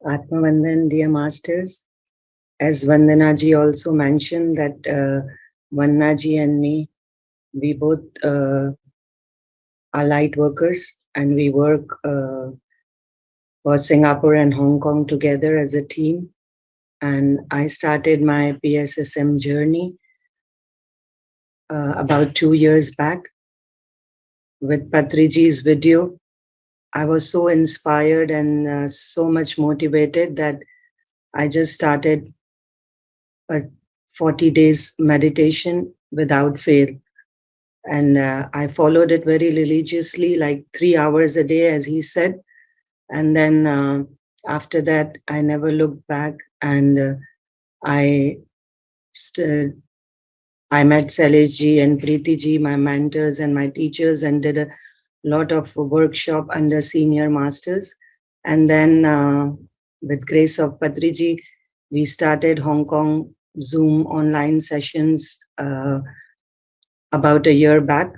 Atmavandan, dear masters, as Vandanaji also mentioned that Vandanaji and me, we both are light workers and we work for Singapore and Hong Kong together as a team. And I started my PSSM journey about 2 years back with Patriji's video. I was so inspired and so much motivated that I just started a 40 days meditation without fail. And I followed it very religiously, like 3 hours a day, as he said. And then after that, I never looked back. And I st- I met Salesh and Preeti ji, my mentors and my teachers, and did a lot of workshop under senior masters. And then, with grace of Patriji, we started Hong Kong Zoom online sessions about a year back.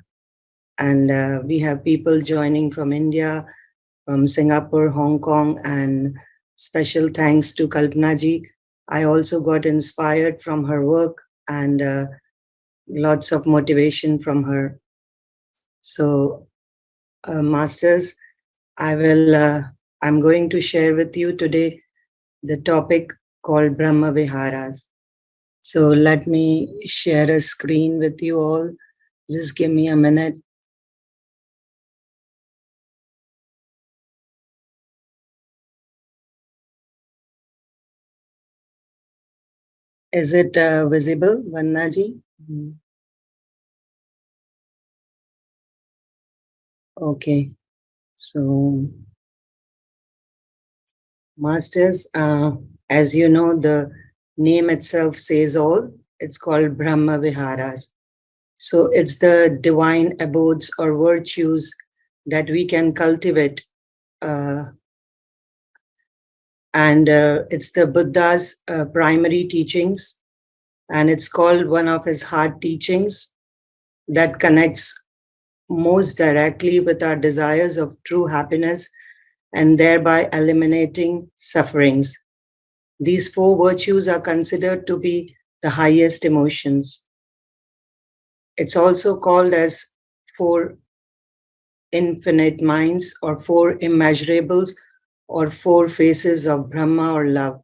And we have people joining from India, from Singapore, Hong Kong, and special thanks to Kalpana ji. I also got inspired from her work and lots of motivation from her. So, masters, I'm going to share with you today the topic called Brahmaviharas. So let me share a screen with you all. Just give me a minute. Is it visible, Vannaji? Okay. So, masters, as you know, the name itself says all. It's called Brahmaviharas. So it's the divine abodes or virtues that we can cultivate. Uh, and it's the Buddha's primary teachings. And it's called one of his heart teachings that connects most directly with our desires of true happiness and thereby eliminating sufferings. These four virtues are considered to be the highest emotions. It's also called as four infinite minds or four immeasurables or four faces of Brahma or love.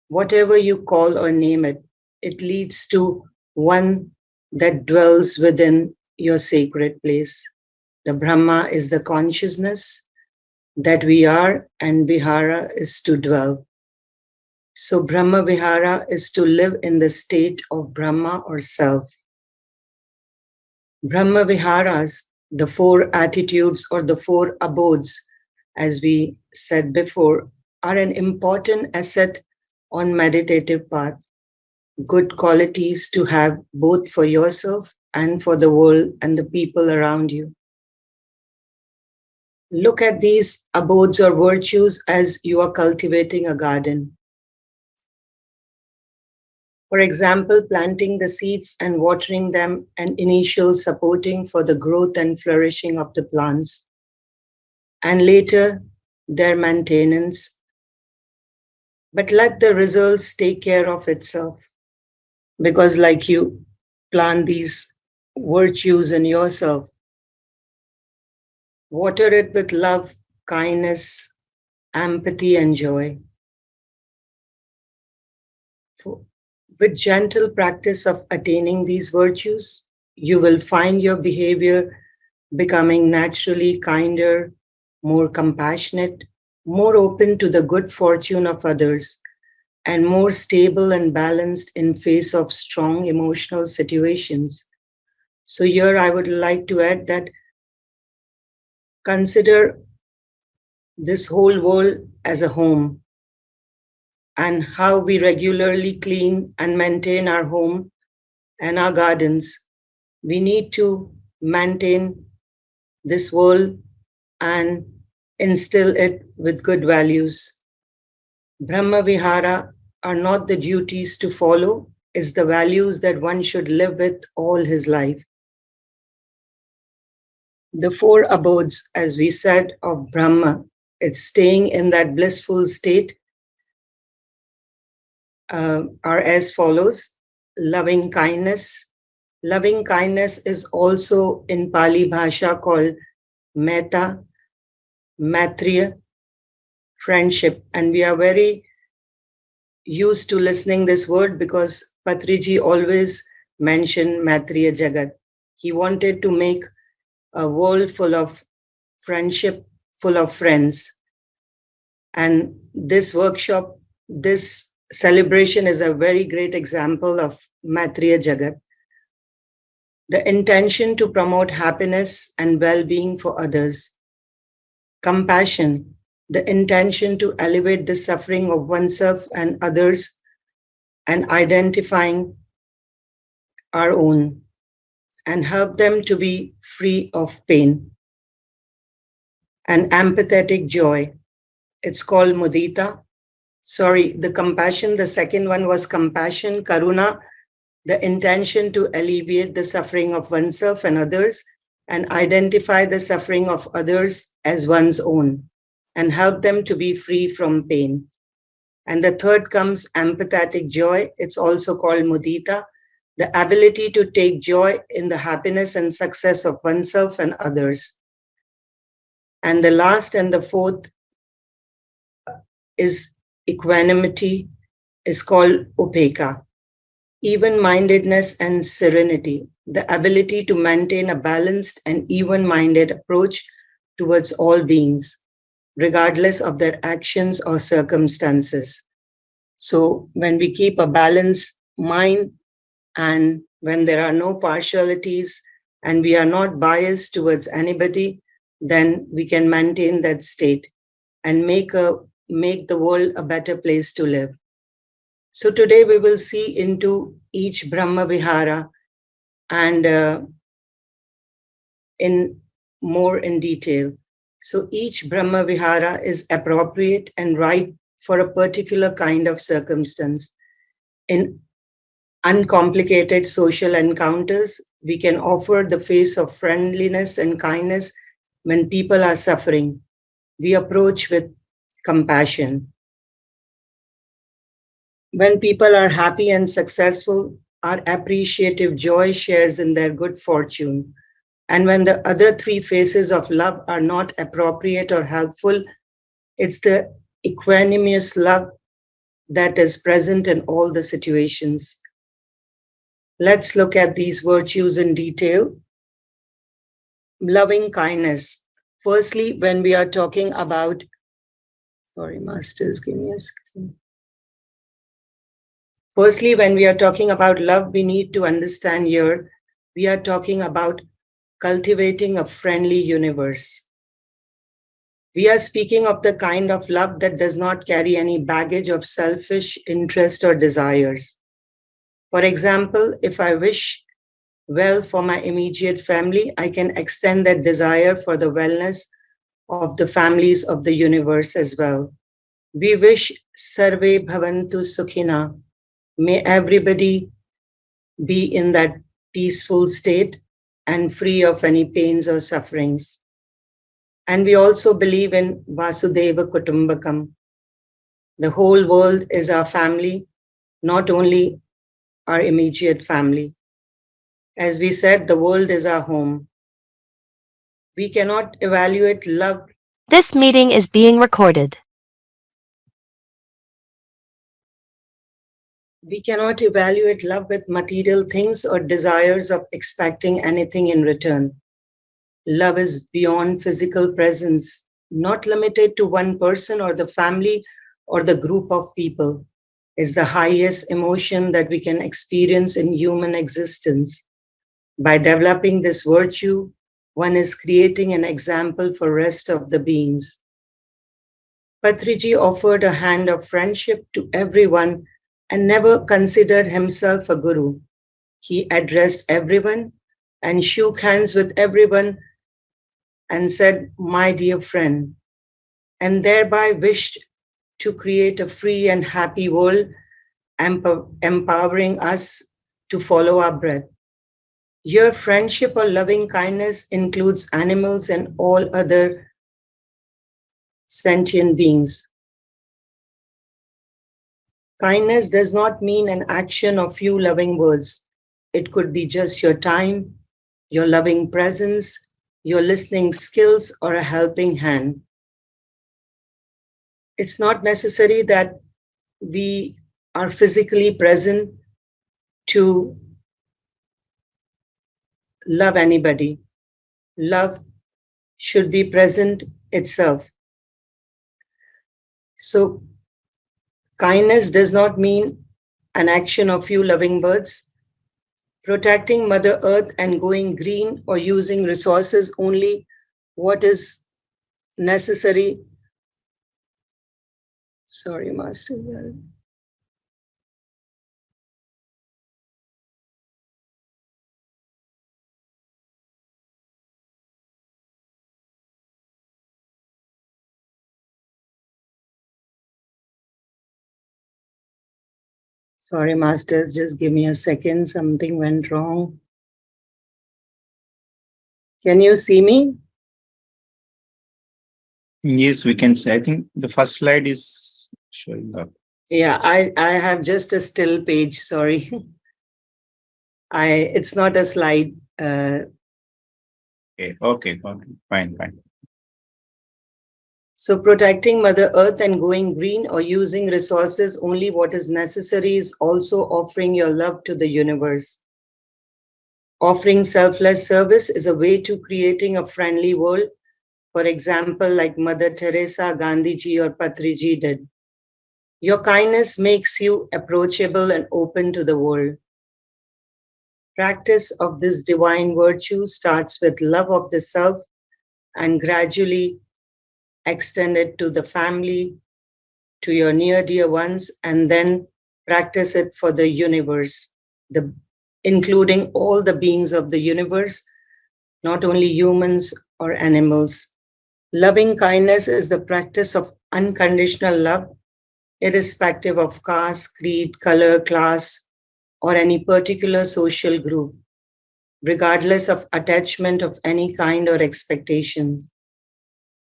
Whatever you call or name it, it leads to one that dwells within your sacred place. The Brahma is the consciousness that we are, and Vihara is to dwell. So, Brahma Vihara is to live in the state of Brahma or self. Brahma Viharas, the four attitudes or the four abodes, as we said before, are an important asset on meditative path, good qualities to have both for yourself and for the world and the people around you. Look at these abodes or virtues as you are cultivating a garden. For example, planting the seeds and watering them and initial supporting for the growth and flourishing of the plants, and later their maintenance. But let the results take care of itself, because like you plant these virtues in yourself, water it with love, kindness, empathy, and joy. With gentle practice of attaining these virtues, you will find your behavior becoming naturally kinder, more compassionate, more open to the good fortune of others, and more stable and balanced in face of strong emotional situations. So here I would like to add that consider this whole world as a home, and how we regularly clean and maintain our home and our gardens. We need to maintain this world and instill it with good values. Brahma Vihara are not the duties to follow, it's the values that one should live with all his life. The four abodes, as we said, of Brahma, it's staying in that blissful state are as follows: loving kindness. Loving kindness is also in Pali Bhasha called metta, matriya, friendship. And we are very used to listening this word because Patriji always mentioned matriya jagat. He wanted to make a world full of friendship, full of friends. And this workshop, this celebration is a very great example of matriya jagat. The intention to promote happiness and well-being for others. Compassion, the intention to elevate the suffering of oneself and others and identifying our own and help them to be free of pain. And empathetic joy, it's called mudita. Sorry, the compassion, the second one was compassion, karuna, the intention to alleviate the suffering of oneself and others and identify the suffering of others as one's own and help them to be free from pain. And the third comes empathetic joy. It's also called mudita, the ability to take joy in the happiness and success of oneself and others. And the last and the fourth is equanimity, is called upeka, even-mindedness and serenity, the ability to maintain a balanced and even-minded approach towards all beings, regardless of their actions or circumstances. So when we keep a balanced mind and when there are no partialities and we are not biased towards anybody, then we can maintain that state and make the world a better place to live. So today we will see into each Brahmavihara and in more in detail. So each Brahmavihara is appropriate and right for a particular kind of circumstance. In uncomplicated social encounters, we can offer the face of friendliness and kindness when people are suffering. We approach with compassion. When people are happy and successful, our appreciative joy shares in their good fortune. And when the other three faces of love are not appropriate or helpful, it's the equanimous love that is present in all the situations. Let's look at these virtues in detail. Loving kindness. Firstly, when we are talking about, sorry, masters, give me a second. Firstly, when we are talking about love, we need to understand here we are talking about cultivating a friendly universe. We are speaking of the kind of love that does not carry any baggage of selfish interest or desires. For example, if I wish well for my immediate family, I can extend that desire for the wellness of the families of the universe as well. We wish Sarve Bhavantu Sukhina. May everybody be in that peaceful state and free of any pains or sufferings. And we also believe in Vasudeva Kutumbakam. The whole world is our family, not only our immediate family. As we said, the world is our home. We cannot evaluate love. This meeting is being recorded. We cannot evaluate love with material things or desires of expecting anything in return. Love is beyond physical presence, not limited to one person or the family or the group of people. Is the highest emotion that we can experience in human existence. By developing this virtue, one is creating an example for rest of the beings. Patriji offered a hand of friendship to everyone and never considered himself a guru. He addressed everyone and shook hands with everyone and said, "My dear friend," and thereby wished to create a free and happy world, empowering us to follow our breath. Your friendship or loving kindness includes animals and all other sentient beings. Kindness does not mean an action or few loving words. It could be just your time, your loving presence, your listening skills, or a helping hand. It's not necessary that we are physically present to love anybody. Love should be present itself. So, kindness does not mean an action of few loving words. Protecting Mother Earth and going green or using resources only what is necessary. Sorry, Master. Sorry, Masters. Just give me a second. Something went wrong. Can you see me? Yes, we can say. I think the first slide is showing up. Yeah, I have just a still page. Sorry. I it's not a slide. Okay, fine, fine. So protecting Mother Earth and going green or using resources only what is necessary is also offering your love to the universe. Offering selfless service is a way to creating a friendly world. For example, like Mother Teresa, Gandhiji, or Patriji did. Your kindness makes you approachable and open to the world. Practice of this divine virtue starts with love of the self and gradually extend it to the family, to your near dear ones, and then practice it for the universe, the, including all the beings of the universe, not only humans or animals. Loving kindness is the practice of unconditional love, irrespective of caste, creed, color, class, or any particular social group, regardless of attachment of any kind or expectation.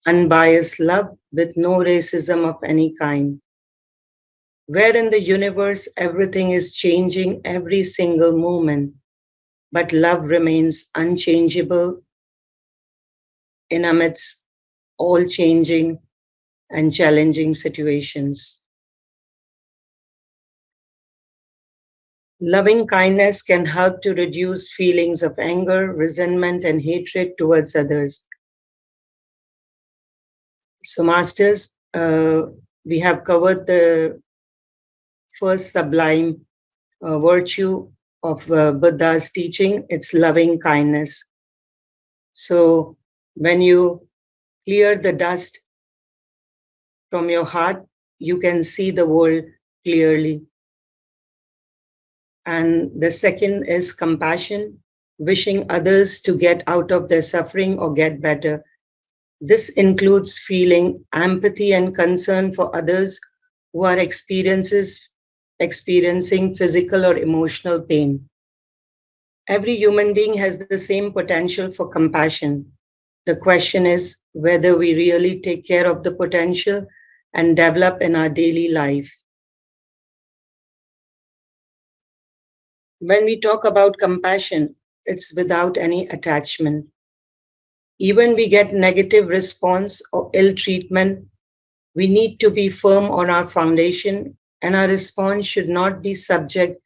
Unbiased love with no racism of any kind. Where in the universe everything is changing every single moment, but love remains unchangeable in amidst all changing and challenging situations. Loving kindness can help to reduce feelings of anger, resentment, and hatred towards others. So, Masters, we have covered the first sublime virtue of Buddha's teaching, it's loving kindness. So, when you clear the dust from your heart, you can see the world clearly. And the second is compassion, wishing others to get out of their suffering or get better. This includes feeling empathy and concern for others who are experiencing physical or emotional pain. Every human being has the same potential for compassion. The question is whether we really take care of the potential and develop in our daily life. When we talk about compassion, it's without any attachment. Even we get negative response or ill treatment, we need to be firm on our foundation and our response should not be subject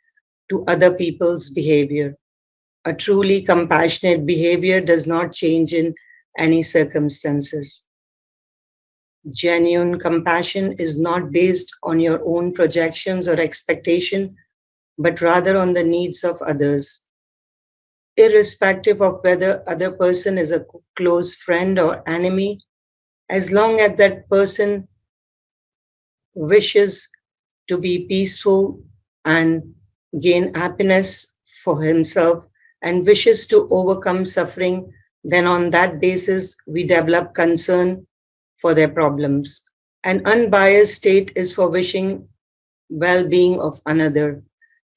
to other people's behavior. A truly compassionate behavior does not change in any circumstances. Genuine compassion is not based on your own projections or expectation, but rather on the needs of others. Irrespective of whether other person is a close friend or enemy, as long as that person wishes to be peaceful and gain happiness for himself and wishes to overcome suffering, then on that basis we develop concern for their problems. An unbiased state is for wishing well-being of another.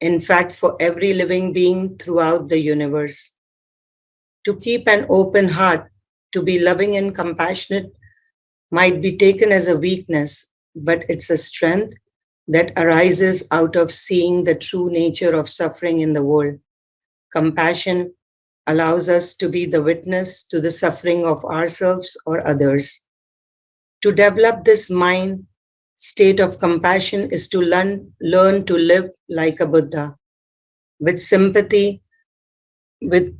In fact, for every living being throughout the universe. To keep an open heart, to be loving and compassionate might be taken as a weakness, but it's a strength that arises out of seeing the true nature of suffering in the world. Compassion allows us to be the witness to the suffering of ourselves or others. To develop this mind state of compassion is to learn to live like a Buddha, with sympathy with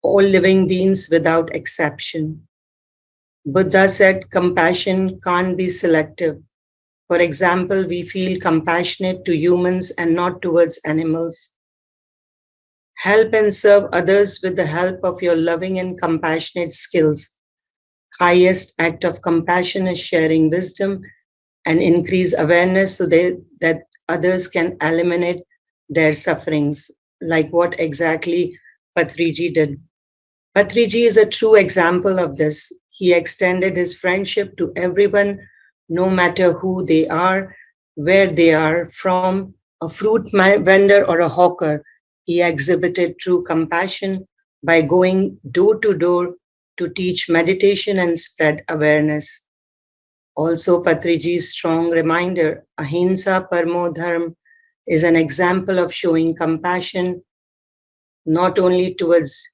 all living beings without exception. Buddha said compassion can't be selective. For example, we feel compassionate to humans and not towards animals. Help and serve others with the help of your loving and compassionate skills. Highest act of compassion is sharing wisdom and increase awareness so that others can eliminate their sufferings, like what exactly Patriji did. Patriji is a true example of this. He extended his friendship to everyone, no matter who they are, where they are from, a fruit vendor or a hawker. He exhibited true compassion by going door to door to teach meditation and spread awareness. Also, Patriji's strong reminder, Ahimsa Parmo Dharma, is an example of showing compassion not only towards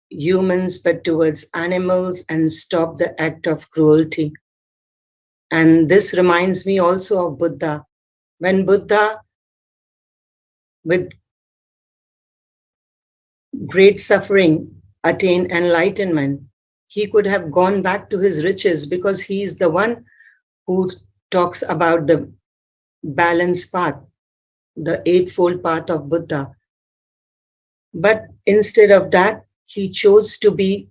humans but towards animals and stop the act of cruelty. And this reminds me also of Buddha. When Buddha, with great suffering, attained enlightenment, he could have gone back to his riches because he is the one who talks about the balanced path, the eightfold path of Buddha. But instead of that, he chose to be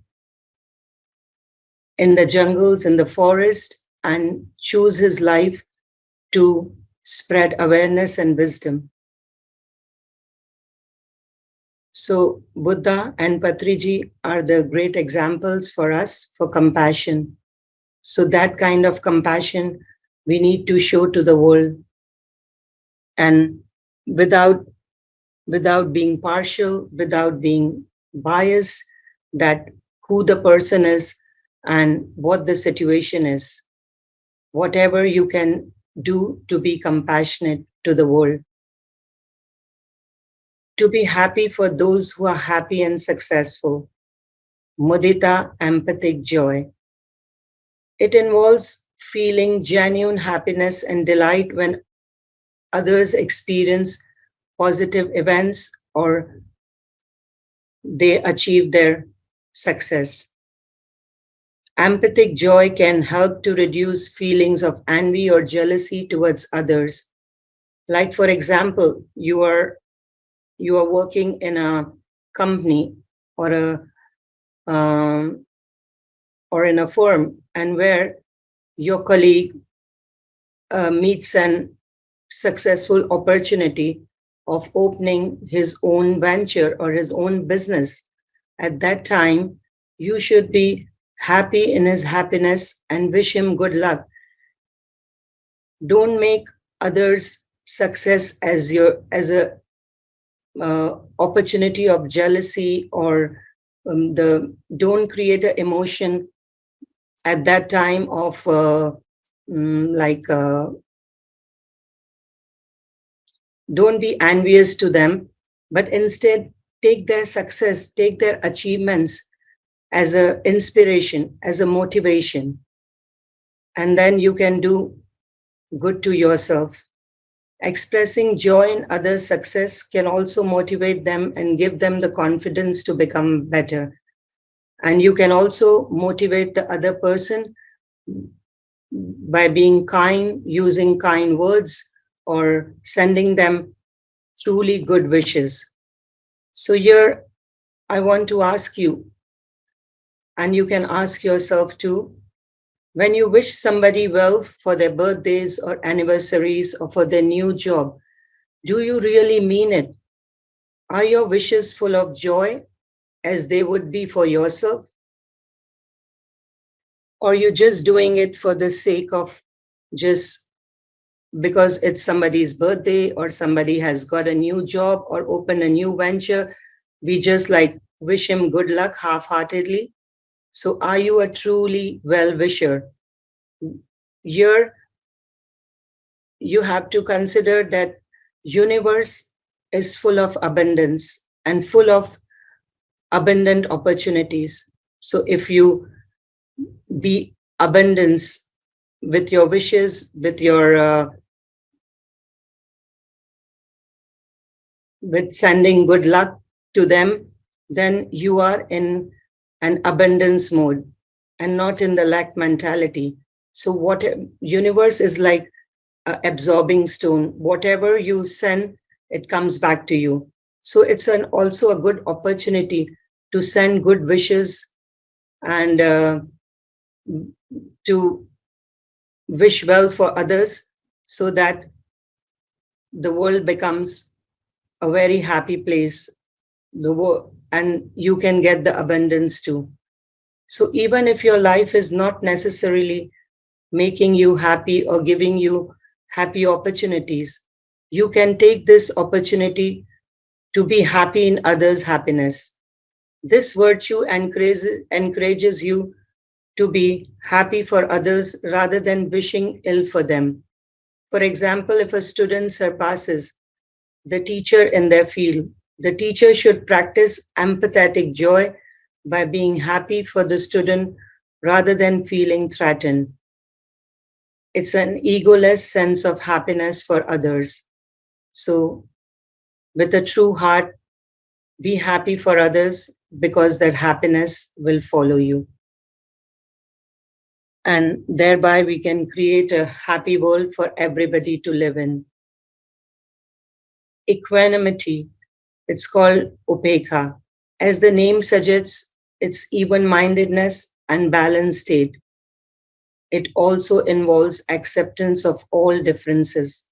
in the jungles, in the forest, and choose his life to spread awareness and wisdom. So, Buddha and Patriji are the great examples for us for compassion. So, that kind of compassion we need to show to the world, and without being partial, without being biased, that who the person is and what the situation is. Whatever you can do to be compassionate to the world, to be happy for those who are happy and successful. Mudita, empathic joy. It involves feeling genuine happiness and delight when others experience positive events or they achieve their success. Empathic joy can help to reduce feelings of envy or jealousy towards others. Like, for example, you are working in a company or a um, or in a firm, and where your colleague meets an successful opportunity of opening his own venture or his own business. At that time, you should be happy in his happiness and wish him good luck. Don't make others' success as a opportunity of jealousy or the don't create an emotion at that time of like don't be envious to them, but instead take their success, take their achievements as a inspiration, as a motivation, and then you can do good to yourself. Expressing joy in others' success can also motivate them and give them the confidence to become better. And you can also motivate the other person by being kind, using kind words, or sending them truly good wishes. So, here I want to ask you, and you can ask yourself too, when you wish somebody well for their birthdays or anniversaries or for their new job, do you really mean it? Are your wishes full of joy as they would be for yourself? Or you just doing it for the sake of just because it's somebody's birthday or somebody has got a new job or opened a new venture? We just like wish him good luck half-heartedly. So are you a truly well wisher? Here you have to consider that universe is full of abundance and full of abundant opportunities. So if you be abundance with your wishes, with sending good luck to them, then you are in an abundance mode and not in the lack mentality. So what universe is like a absorbing stone. Whatever you send, it comes back to you. So it's an also a good opportunity to send good wishes and to wish well for others so that the world becomes a very happy place, and you can get the abundance too. So even if your life is not necessarily making you happy or giving you happy opportunities, you can take this opportunity to be happy in others' happiness. This virtue encourages you to be happy for others rather than wishing ill for them. For example, if a student surpasses the teacher in their field, the teacher should practice empathetic joy by being happy for the student rather than feeling threatened. It's an egoless sense of happiness for others. So, with a true heart, be happy for others because that happiness will follow you. And thereby, we can create a happy world for everybody to live in. Equanimity, it's called upekha. As the name suggests, it's even mindedness and balanced state. It also involves acceptance of all differences,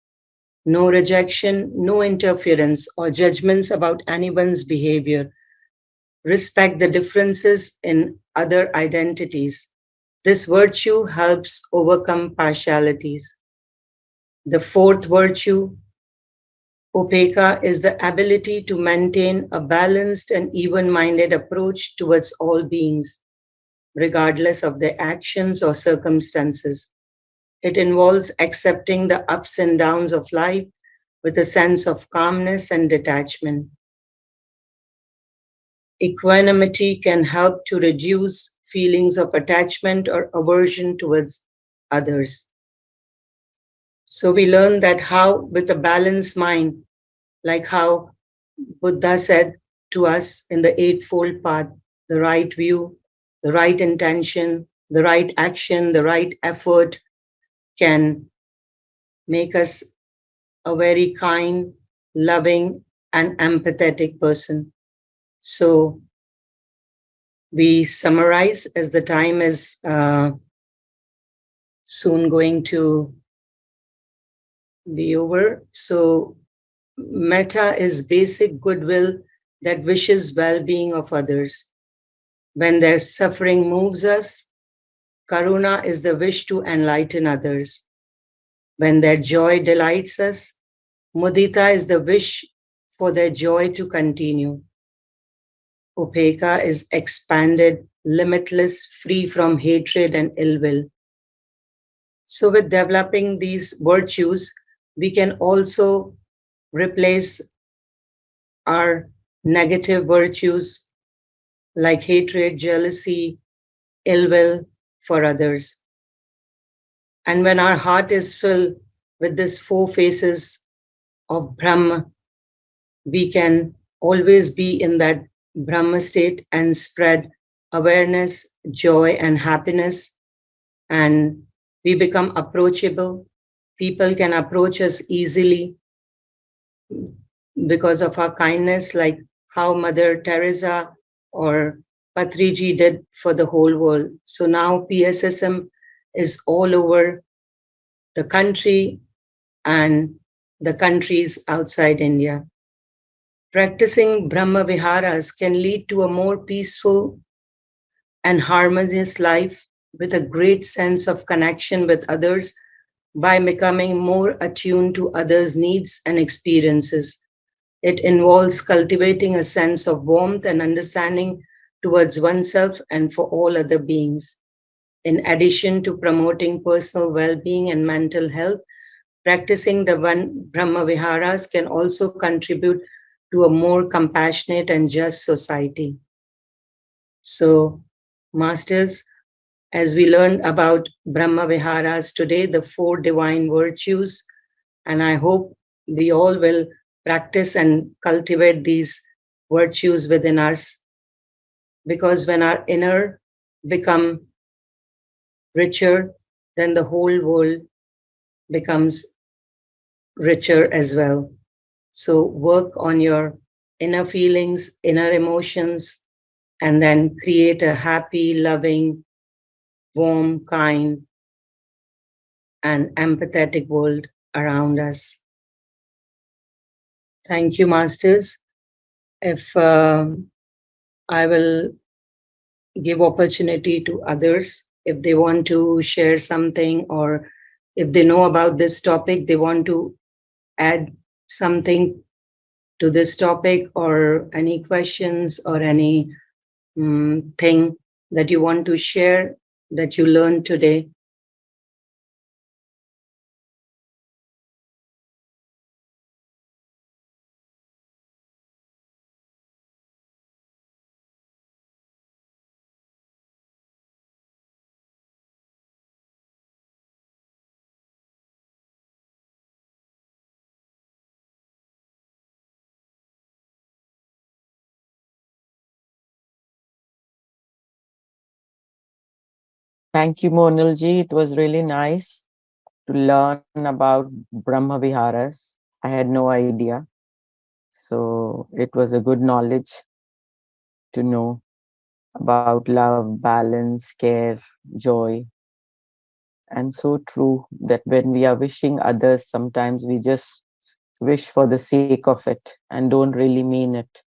no rejection, no interference or judgments about anyone's behavior. Respect the differences in other identities. This virtue helps overcome partialities. The fourth virtue, upeka, is the ability to maintain a balanced and even minded approach towards all beings, regardless of their actions or circumstances. It involves accepting the ups and downs of life with a sense of calmness and detachment. Equanimity can help to reduce feelings of attachment or aversion towards others. So we learn that how, with a balanced mind, like how Buddha said to us in the Eightfold Path, the right view, the right intention, the right action, the right effort can make us a very kind, loving, and empathetic person. So we summarize as the time is soon going to be over. So metta is basic goodwill that wishes well-being of others. When their suffering moves us, karuna is the wish to enlighten others. When their joy delights us, mudita is the wish for their joy to continue. Upeka is expanded, limitless, free from hatred and ill will. So, with developing these virtues, we can also replace our negative virtues like hatred, jealousy, ill will for others. And when our heart is filled with these four faces of Brahma, we can always be in that Brahma state and spread awareness, joy, and happiness. And we become approachable. People can approach us easily because of our kindness, like how Mother Teresa or Patriji did for the whole world. So now PSSM is all over the country and the countries outside India. Practicing Brahmaviharas can lead to a more peaceful and harmonious life with a great sense of connection with others by becoming more attuned to others' needs and experiences. It involves cultivating a sense of warmth and understanding towards oneself and for all other beings. In addition to promoting personal well being and mental health, Practicing the one Brahmaviharas can also contribute to a more compassionate and just society. So, Masters, as we learned about Brahmaviharas today, the four divine virtues, and I hope we all will practice and cultivate these virtues within us, because when our inner become richer, then the whole world becomes richer as well. So work on your inner feelings, inner emotions, and then create a happy, loving, warm, kind, and empathetic world around us. Thank you, Masters. If I will give opportunity to others, if they want to share something, or if they know about this topic, they want to add something to this topic, or any questions or any thing that you want to share that you learned today. Thank you, Monalji. It was really nice to learn about Brahmaviharas. I had no idea. So it was a good knowledge to know about love, balance, care, joy. And so true that when we are wishing others, sometimes we just wish for the sake of it and don't really mean it.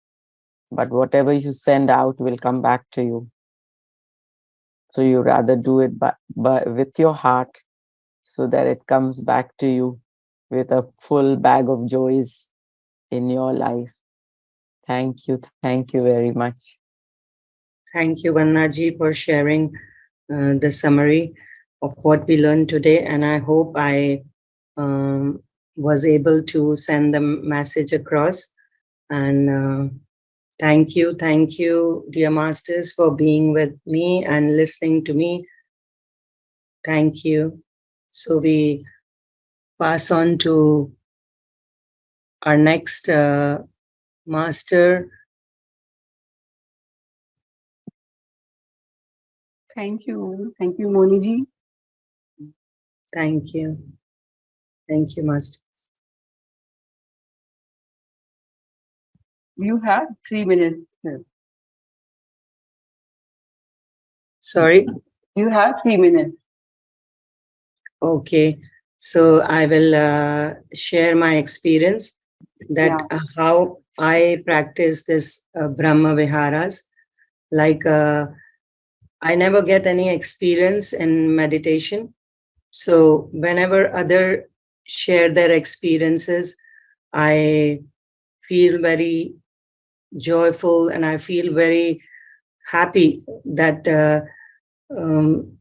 But whatever you send out will come back to you. So you rather do it with your heart so that it comes back to you with a full bag of joys in your life. Thank you very much. Thank you, Vannaji, for sharing the summary of what we learned today. And I hope I was able to send the message across. And thank you, dear masters, for being with me and listening to me. Thank you. So we pass on to our next master. Thank you, Moniji. Thank you. Thank you, masters. You have 3 minutes. Sir. Sorry. You have 3 minutes. Okay. So I will share my experience that Yeah. how I practice this Brahma Viharas. Like I never get any experience in meditation. So whenever other share their experiences, I feel very joyful and I feel very happy that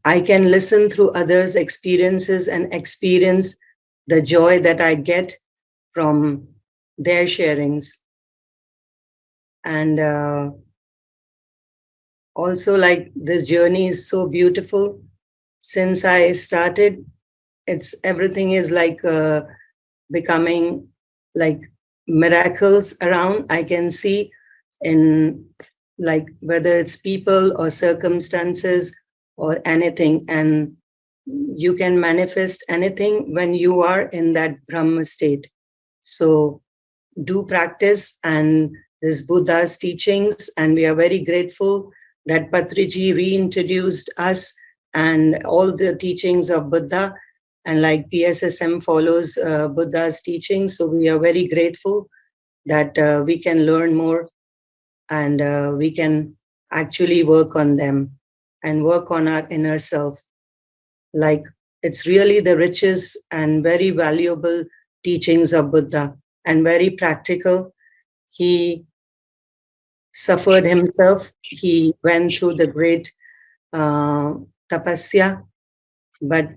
I can listen through others' experiences and experience the joy that I get from their sharings. And also, like, this journey is so beautiful. Since I started, it's everything is like becoming like miracles around. I can see in, like, whether it's people or circumstances or anything, and you can manifest anything when you are in that Brahma state. So do practice and this Buddha's teachings, and we are very grateful that Patriji reintroduced us and all the teachings of Buddha, and like PSSM follows Buddha's teachings. So we are very grateful that we can learn more, and we can actually work on them and work on our inner self. Like, it's really the richest and very valuable teachings of Buddha, and very practical. He suffered himself. He went through the great uh, tapasya, but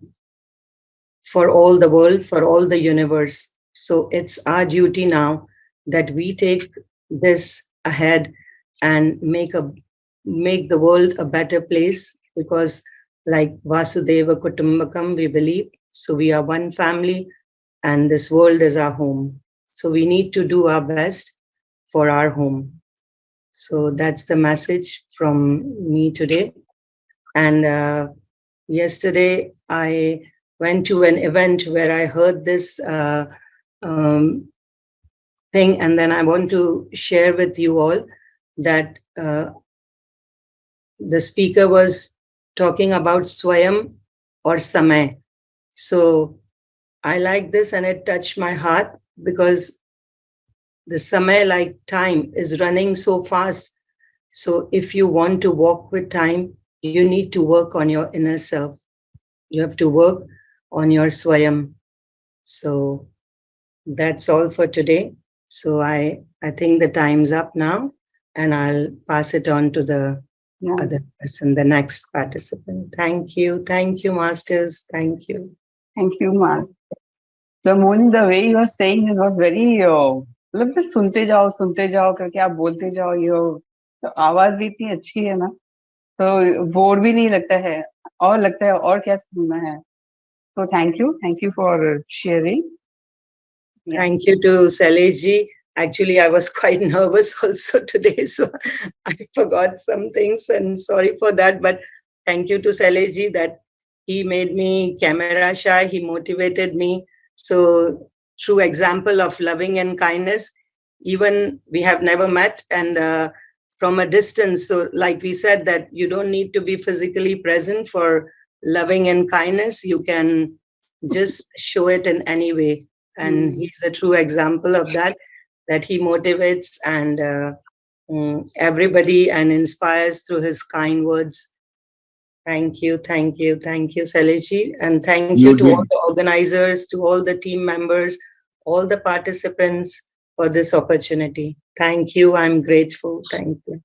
for all the world, for all the universe. So it's our duty now that we take this ahead and make the world a better place, because like Vasudeva Kutumbakam, we believe. So we are one family and this world is our home. So we need to do our best for our home. So that's the message from me today. And yesterday I went to an event where I heard this um, thing, and then I want to share with you all that the speaker was talking about Swayam or Samay. So I like this and it touched my heart, because the Samay, like time, is running so fast. So if you want to walk with time, you need to work on your inner self. You have to work on your Swayam. So that's all for today. So I think the time's up now, and I'll pass it on to the Yeah. other person, the next participant. Thank you, masters. Thank you. Thank you, Mars. The Moni, the way you are saying it was very मतलब बस सुनते जाओ करके आप बोलते जाओ, ये तो आवाज भी इतनी अच्छी है ना, तो बोर भी नहीं लगता है, और लगता है और क्या सुनना है. So thank you for sharing. Yeah. Thank you to Saleji. Actually, I was quite nervous also today, so I forgot some things, and sorry for that. But thank you to Saleji that he made me camera shy. He motivated me. So true example of loving and kindness. Even we have never met, and from a distance. So like we said, that you don't need to be physically present for loving and kindness. You can just show it in any way. And he's a true example of that he motivates and everybody and inspires through his kind words. Thank you, Saleji. And thank you You to all did. the organizers, to all the team members, all the participants for this opportunity. Thank you. I'm grateful. Thank you.